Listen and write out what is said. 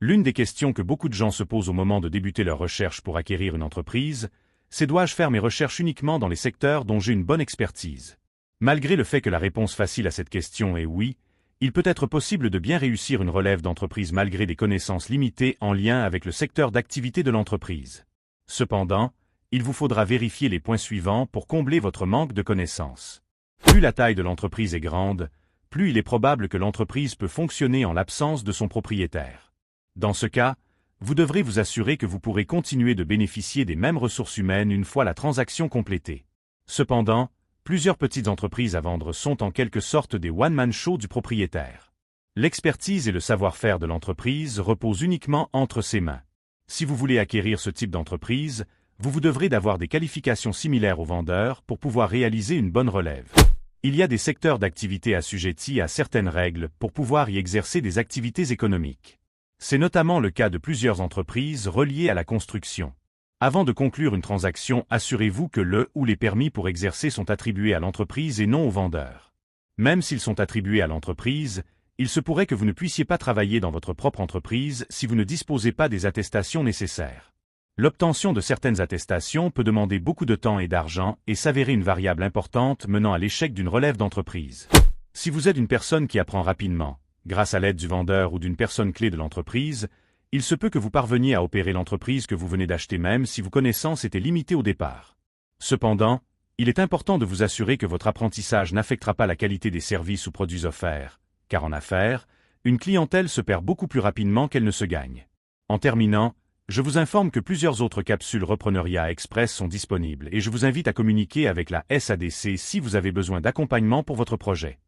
L'une des questions que beaucoup de gens se posent au moment de débuter leur recherche pour acquérir une entreprise, c'est dois-je faire mes recherches uniquement dans les secteurs dont j'ai une bonne expertise? Malgré le fait que la réponse facile à cette question est oui, il peut être possible de bien réussir une relève d'entreprise malgré des connaissances limitées en lien avec le secteur d'activité de l'entreprise. Cependant, il vous faudra vérifier les points suivants pour combler votre manque de connaissances. Plus la taille de l'entreprise est grande, plus il est probable que l'entreprise peut fonctionner en l'absence de son propriétaire. Dans ce cas, vous devrez vous assurer que vous pourrez continuer de bénéficier des mêmes ressources humaines une fois la transaction complétée. Cependant, plusieurs petites entreprises à vendre sont en quelque sorte des one-man show du propriétaire. L'expertise et le savoir-faire de l'entreprise reposent uniquement entre ses mains. Si vous voulez acquérir ce type d'entreprise, vous devrez d'avoir des qualifications similaires aux vendeurs pour pouvoir réaliser une bonne relève. Il y a des secteurs d'activité assujettis à certaines règles pour pouvoir y exercer des activités économiques. C'est notamment le cas de plusieurs entreprises reliées à la construction. Avant de conclure une transaction, assurez-vous que le ou les permis pour exercer sont attribués à l'entreprise et non au vendeur. Même s'ils sont attribués à l'entreprise, il se pourrait que vous ne puissiez pas travailler dans votre propre entreprise si vous ne disposez pas des attestations nécessaires. L'obtention de certaines attestations peut demander beaucoup de temps et d'argent et s'avérer une variable importante menant à l'échec d'une relève d'entreprise. Si vous êtes une personne qui apprend rapidement, grâce à l'aide du vendeur ou d'une personne clé de l'entreprise, il se peut que vous parveniez à opérer l'entreprise que vous venez d'acheter même si vos connaissances étaient limitées au départ. Cependant, il est important de vous assurer que votre apprentissage n'affectera pas la qualité des services ou produits offerts, car en affaires, une clientèle se perd beaucoup plus rapidement qu'elle ne se gagne. En terminant, je vous informe que plusieurs autres capsules Repreneuriat Express sont disponibles et je vous invite à communiquer avec la SADC si vous avez besoin d'accompagnement pour votre projet.